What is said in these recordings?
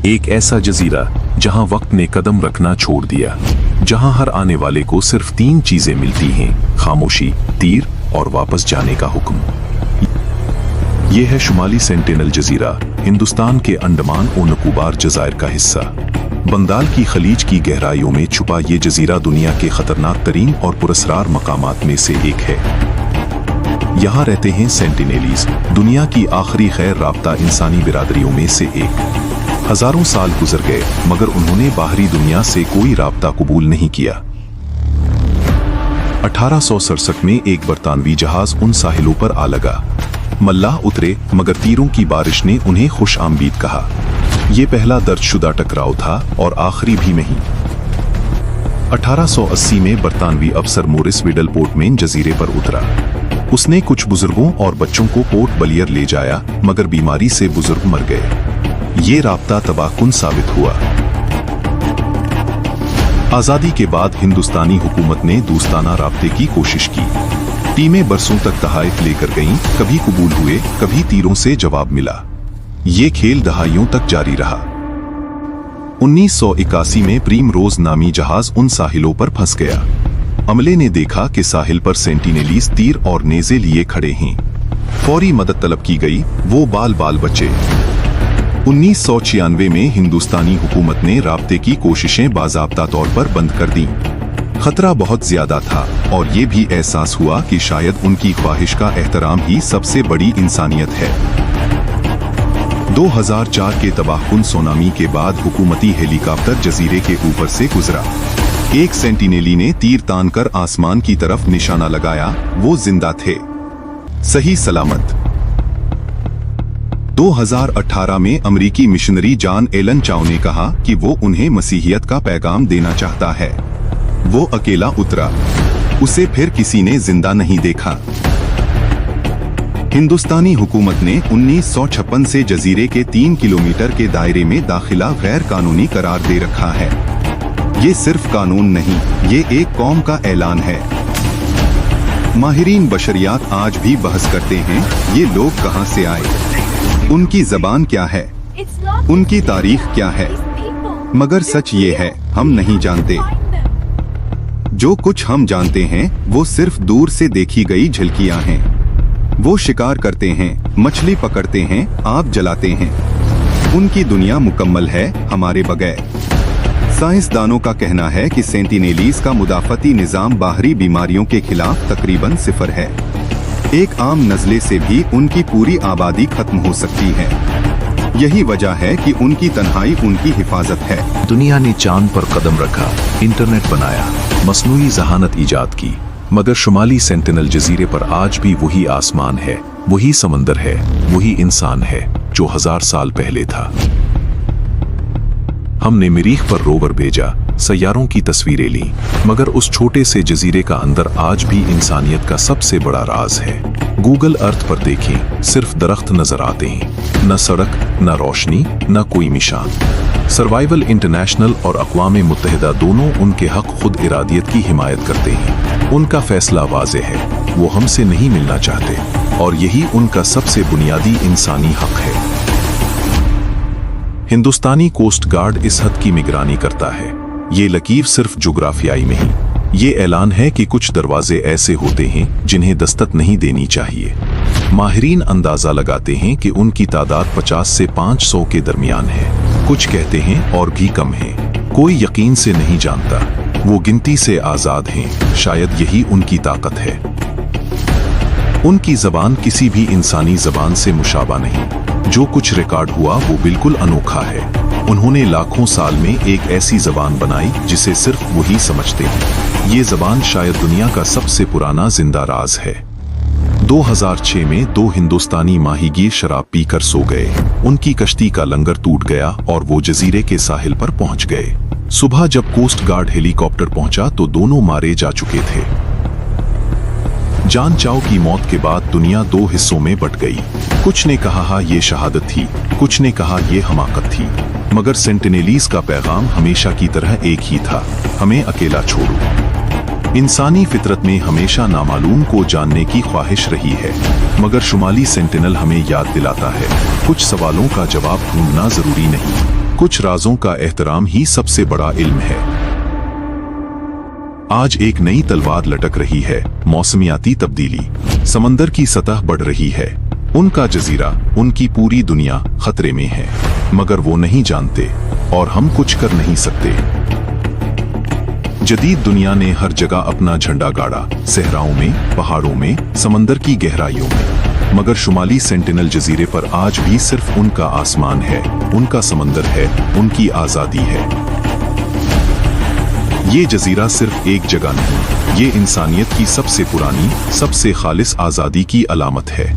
एक ऐसा जजीरा जहां वक्त ने कदम रखना छोड़ दिया, जहां हर आने वाले को सिर्फ 3 चीजें मिलती हैं: खामोशी, तीर और वापस जाने का हुक्म। यह है शुमाली सेंटिनल जजीरा, हिंदुस्तान के अंडमान और निकोबार जज़ायर का हिस्सा। बंगाल की खलीज की गहराइयों में छुपा ये जजीरा दुनिया के खतरनाक तरीन और पुरस्कार मकामात में से एक है। यहाँ रहते हैं सेंटिनेलीज, दुनिया की आखिरी खैर राब्ता इंसानी बिरादरियों में से एक। हजारों साल गुजर गए मगर उन्होंने बाहरी दुनिया से कोई राब्ता कबूल नहीं किया। 1867 में एक बरतानवी जहाज उन साहिलों पर आ लगा। मल्लाह उतरे मगर तीरों की बारिश ने उन्हें खुश आमदीद कहा। ये पहला दर्दशुदा टकराव था और आखिरी भी नहीं। 1880 में बरतानवी अफसर मोरिस विडलपोर्टमेन जजीरे पर उतरा। उसने कुछ बुजुर्गों और बच्चों को पोर्ट बलियर ले जाया मगर बीमारी से बुजुर्ग मर गए। ये राब्ता तबाहकुन साबित हुआ। आजादी के बाद हिंदुस्तानी हुकूमत ने दोस्ताना राब्ते की कोशिश की। टीमें बरसों तक तहाइफ लेकर गईं, कभी कबूल हुए, कभी तीरों से जवाब मिला। ये खेल दहाइयों तक जारी रहा। 1981 में प्रीमरोज नामी जहाज उन साहिलों पर फंस गया। अमले ने देखा कि साहिल पर सेंटिनेलीज तीर और नेज़े लिए खड़े हैं। फौरी मदद तलब की गई, वो बाल बाल बचे। 1996 में हिंदुस्तानी हुकूमत ने राब्ते की कोशिशें बाज़ाब्ता तौर पर बंद कर दी। खतरा बहुत ज्यादा था और ये भी एहसास हुआ कि शायद उनकी ख्वाहिश का एहतराम ही सबसे बड़ी इंसानियत है। 2004 के तबाहकुन सुनामी के बाद हुकूमती हेलीकॉप्टर जजीरे के ऊपर से गुजरा। एक सेंटिनेली ने तीर तानकर आसमान की तरफ निशाना लगाया। वो जिंदा थे, सही सलामत। 2018 में अमेरिकी मिशनरी जॉन एलन चाउ ने कहा कि वो उन्हें मसीहियत का पैगाम देना चाहता है। वो अकेला उतरा, उसे फिर किसी ने जिंदा नहीं देखा। हिंदुस्तानी हुकूमत ने 1956 से जजीरे के 3 किलोमीटर के दायरे में दाखिला गैर कानूनी करार दे रखा है। ये सिर्फ कानून नहीं, ये एक कौम का ऐलान है। माहिरीन बशरियात आज भी बहस करते हैं, ये लोग कहां से आए, उनकी जबान क्या है, उनकी तारीख क्या है, मगर सच ये है हम नहीं जानते। जो कुछ हम जानते हैं वो सिर्फ दूर से देखी गई झलकियां हैं। वो शिकार करते हैं, मछली पकड़ते हैं, आग जलाते हैं। उनकी दुनिया मुकम्मल है हमारे बगैर। साइंसदानों का कहना है कि सेंटिनेलीज का मुदाफती निजाम बाहरी बीमारियों के खिलाफ तकरीबन 0 है। एक आम नज़ले से भी उनकी पूरी आबादी खत्म हो सकती है। यही वजह है कि उनकी तन्हाई उनकी हिफाजत है। दुनिया ने चांद पर कदम रखा, इंटरनेट बनाया, मसनूई जहानत ईजाद की, मगर शुमाली सेंटिनल जजीरे पर आज भी वही आसमान है, वही समंदर है, वही इंसान है जो 1000 साल पहले था। हमने मरीख पर रोवर भेजा, सैयारों की तस्वीरें ली, मगर उस छोटे से जजीरे का अंदर आज भी इंसानियत का सबसे बड़ा राज है। गूगल अर्थ पर देखें, सिर्फ दरख्त नजर आते हैं, न सड़क, न रोशनी, न कोई निशान। सर्वाइवल इंटरनेशनल और अक़वाम मुत्तहिदा दोनों उनके हक खुद इरादियत की हिमायत करते हैं। उनका फैसला वाज़े है, वो हमसे नहीं मिलना चाहते और यही उनका सबसे बुनियादी इंसानी हक है। हिंदुस्तानी कोस्ट गार्ड इस हद की निगरानी करता है। ये लकीर सिर्फ जोग्राफियाई नहीं, ये ऐलान है कि कुछ दरवाजे ऐसे होते हैं जिन्हें दस्तक नहीं देनी चाहिए। माहिरीन अंदाजा लगाते हैं कि उनकी तादाद 50 से 500 के दरमियान है। कुछ कहते हैं और भी कम है। कोई यकीन से नहीं जानता, वो गिनती से आजाद हैं। शायद यही उनकी ताकत है। उनकी जबान किसी भी इंसानी जबान से मुशाबा नहीं। जो कुछ रिकॉर्ड हुआ वो बिल्कुल अनोखा है। उन्होंने लाखों साल में एक ऐसी जबान बनाई जिसे सिर्फ वही समझते हैं। ये जबान शायद दुनिया का सबसे पुराना जिंदा राज है। 2006 में 2 हिंदुस्तानी माहीगीर शराब पीकर सो गए। उनकी कश्ती का लंगर टूट गया और वो जजीरे के साहिल पर पहुंच गए। सुबह जब कोस्ट गार्ड हेलीकॉप्टर पहुंचा तो दोनों मारे जा चुके थे। जॉन चाउ की मौत के बाद दुनिया 2 हिस्सों में बट गई। कुछ ने कहा ये शहादत थी, कुछ ने कहा ये हमाकत थी, मगर सेंटिनेलीज का पैगाम हमेशा की तरह एक ही था, हमें अकेला छोड़ो। इंसानी फितरत में हमेशा नामालूम को जानने की ख्वाहिश रही है, मगर शुमाली सेंटिनल हमें याद दिलाता है, कुछ सवालों का जवाब ढूंढना जरूरी नहीं। कुछ राजों का एहतराम ही सबसे बड़ा इल्म है। आज एक नई तलवार लटक रही है, मौसमियाती तब्दीली। समंदर की सतह बढ़ रही है, उनका जजीरा, उनकी पूरी दुनिया खतरे में है, मगर वो नहीं जानते और हम कुछ कर नहीं सकते। जदीद दुनिया ने हर जगह अपना झंडा गाड़ा, सहराओं में, पहाड़ों में, समंदर की गहराइयों में, मगर शुमाली सेंटिनल जजीरे पर आज भी सिर्फ उनका आसमान है, उनका समंदर है, उनकी आजादी है। ये जजीरा सिर्फ एक जगह नहीं, ये इंसानियत की सबसे पुरानी, सबसे खालिस आजादी की अलामत है।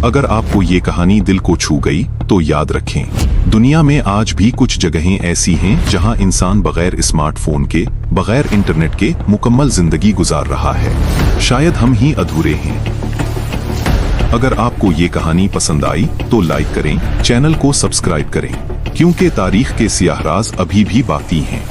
अगर आपको ये कहानी दिल को छू गई तो याद रखें, दुनिया में आज भी कुछ जगहें ऐसी हैं जहां इंसान बगैर स्मार्टफोन के, बगैर इंटरनेट के मुकम्मल जिंदगी गुजार रहा है। शायद हम ही अधूरे हैं। अगर आपको ये कहानी पसंद आई तो लाइक करें, चैनल को सब्सक्राइब करें, क्योंकि तारीख के सियाह राज अभी भी बाकी हैं।